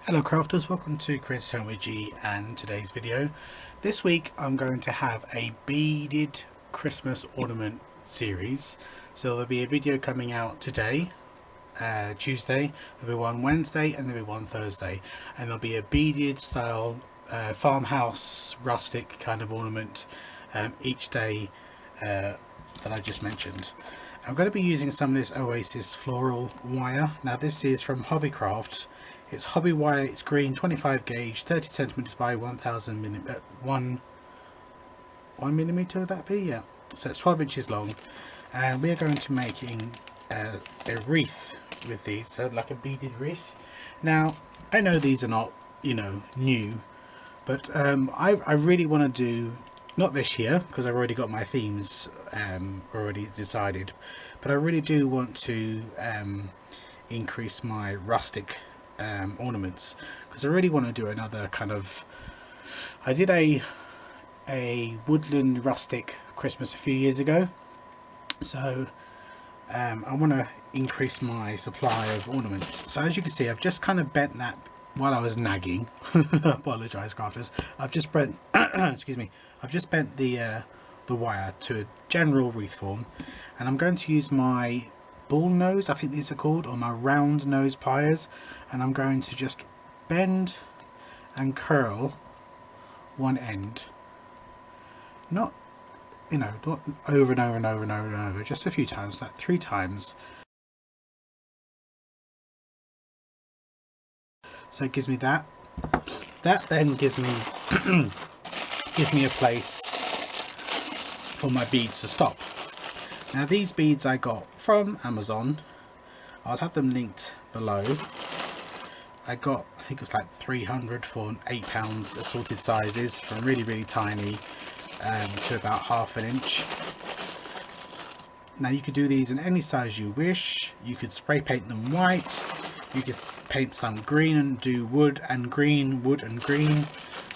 Hello crafters, welcome to Creative Home with G and today's video. This week I'm going to have a beaded Christmas ornament series. So there'll be a video coming out today, Tuesday, there'll be one Wednesday and there'll be one Thursday. And there'll be a beaded style farmhouse rustic kind of ornament each day that I just mentioned. I'm going to be using some of this Oasis floral wire. Now this is from Hobbycraft. It's hobby wire, it's green, 25 gauge, 30 centimeters by 1000 millimeter, 1 millimeter would that be? Yeah. So it's 12 inches long, and we are going to making a wreath with these, so like a beaded wreath. Now, I know these are not, new, but I really want to do, not this year, because I've already got my themes already decided, but I really do want to increase my rustic ornaments, because I really want to do another kind of, I did a woodland rustic Christmas a few years ago, so I want to increase my supply of ornaments. So as you can see, I've just kind of bent that while I was nagging. Apologise crafters, I've just bent excuse me, I've just bent the wire to a general wreath form, and I'm going to use my bull nose, I think these are called, or my round nose pliers, and I'm going to just bend and curl one end, not not over and over and over and over and over, just a few times, like 3 times. So it gives me that then gives me gives me a place for my beads to stop. Now these beads I got from Amazon. I'll have them linked below. I got, I think it was like 300 for £8 assorted sizes, from really tiny to about ½ inch. Now you could do these in any size you wish. You could spray paint them white. You could paint some green and do wood and green, wood and green.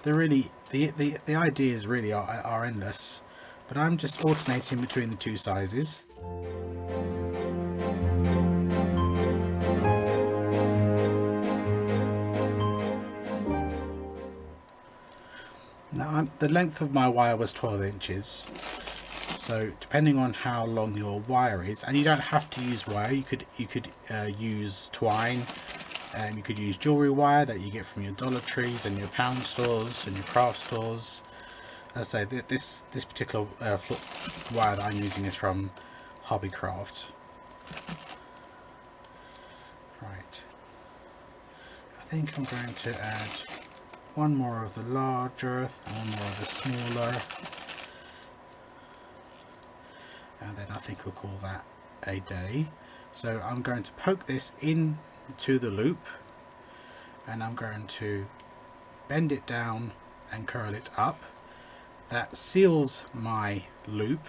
They're really, the ideas really are endless. But I'm just alternating between the two sizes. Now the length of my wire was 12 inches. So depending on how long your wire is, and you don't have to use wire, you could use twine, and you could use jewelry wire that you get from your Dollar Trees and your pound stores and your craft stores. As I say, this particular wire that I'm using is from Hobbycraft. Right, I think I'm going to add one more of the larger and one more of the smaller, and then I think we'll call that a day. So I'm going to poke this into the loop, and I'm going to bend it down and curl it up. That seals my loop,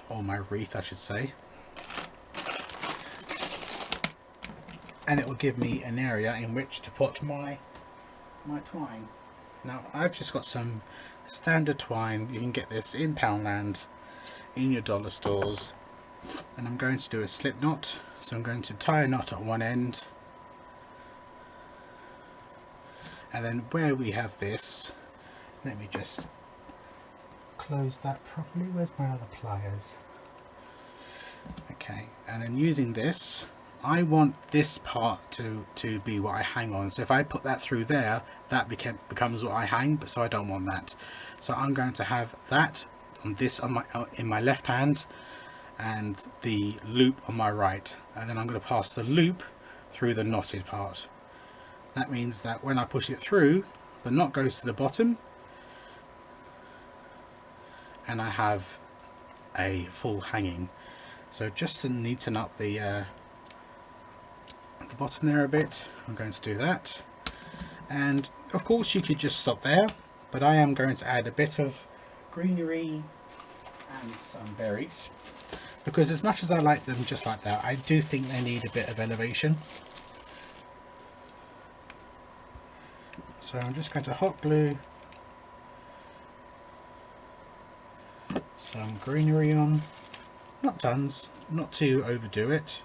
or my wreath I should say, and it will give me an area in which to put my twine. Now I've just got some standard twine. You can get this in Poundland, in your dollar stores, and I'm going to do a slip knot. So I'm going to tie a knot at one end, and then where we have this, let me just close that properly. Where's my other pliers? Okay, and then using this, I want this part to be what I hang on. So if I put that through there, that becomes what I hang, but so I don't want that. So I'm going to have that on this in my left hand, and the loop on my right, and then I'm going to pass the loop through the knotted part. That means that when I push it through, the knot goes to the bottom, and I have a full hanging. So just to neaten up the bottom there a bit, I'm going to do that. And of course you could just stop there, but I am going to add a bit of greenery and some berries, because as much as I like them just like that, I do think they need a bit of elevation. So I'm just going to hot glue some greenery on, not tons, not to overdo it.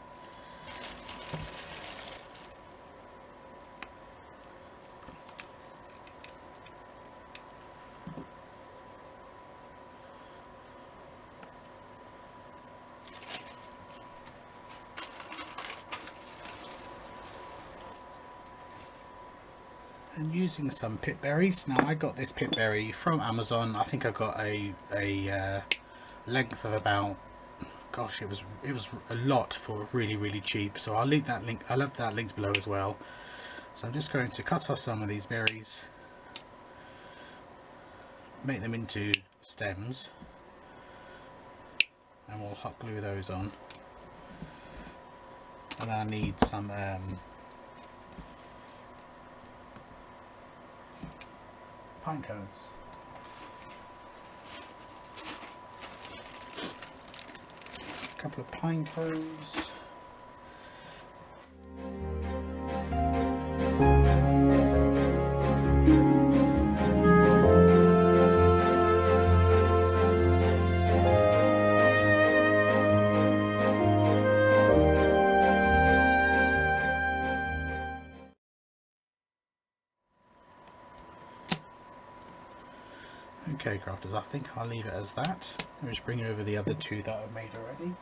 and using some pip berries. Now I got this pip berry from Amazon. I think I got a length of about, gosh, it was a lot for really cheap. So I'll leave that link. I'll have that linked below as well. So I'm just going to cut off some of these berries, make them into stems, and we'll hot glue those on. And I need some pine cones. A couple of pine cones. Okay, crafters, I think I'll leave it as that. Let me just bring over the other two that I've made already.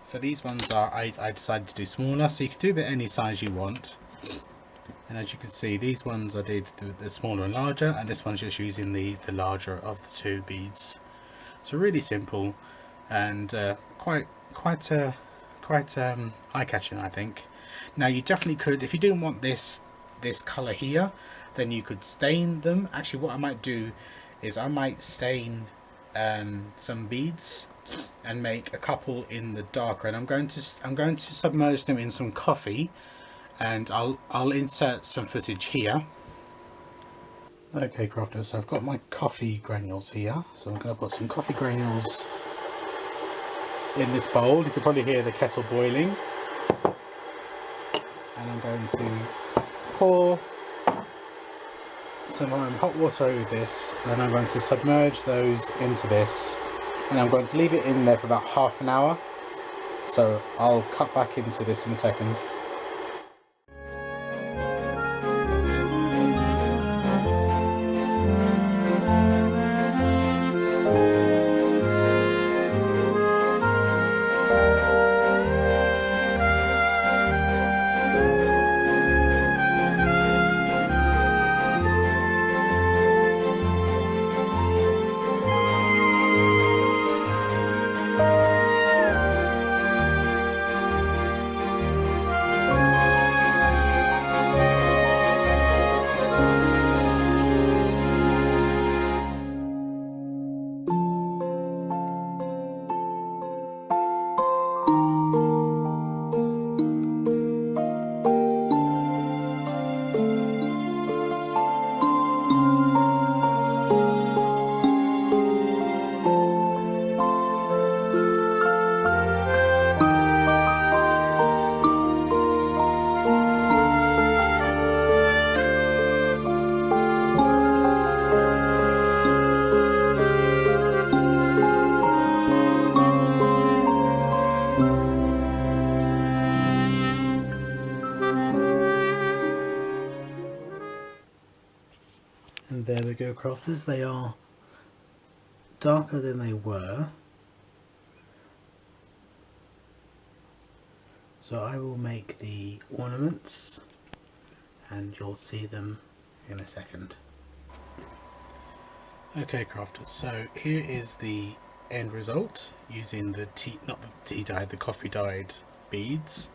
So these ones are, I decided to do smaller, so you can do a bit any size you want. And as you can see, these ones I did the smaller and larger, and this one's just using the larger of the two beads. So really simple, and quite eye-catching, I think. Now you definitely could, if you didn't want this colour here, then you could stain them. Actually, what I might do is I might stain some beads and make a couple in the darker, and I'm going to submerge them in some coffee, and I'll insert some footage here. Okay, crafters, so I've got my coffee granules here, so I'm going to put some coffee granules in this bowl. You can probably hear the kettle boiling, and I'm going to pour some hot water over this, and then I'm going to submerge those into this, and I'm going to leave it in there for about half an hour. So I'll cut back into this in a second. And there we go, crafters, they are darker than they were. So I will make the ornaments and you'll see them in a second. Okay, crafters, so here is the end result using the the coffee dyed beads.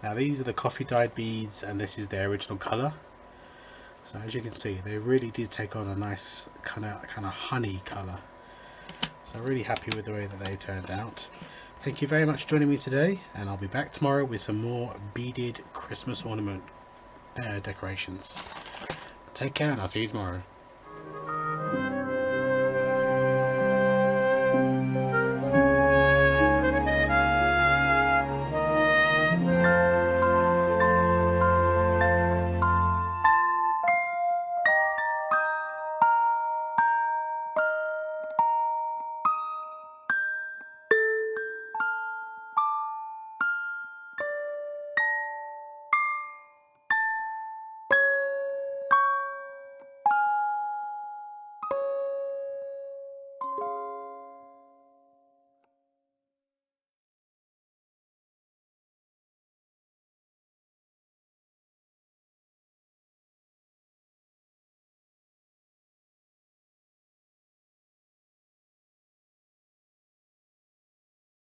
Now these are the coffee dyed beads and this is their original colour. So as you can see, they really did take on a nice kind of honey colour. So I'm really happy with the way that they turned out. Thank you very much for joining me today, and I'll be back tomorrow with some more beaded Christmas ornament decorations. Take care, and I'll see you tomorrow.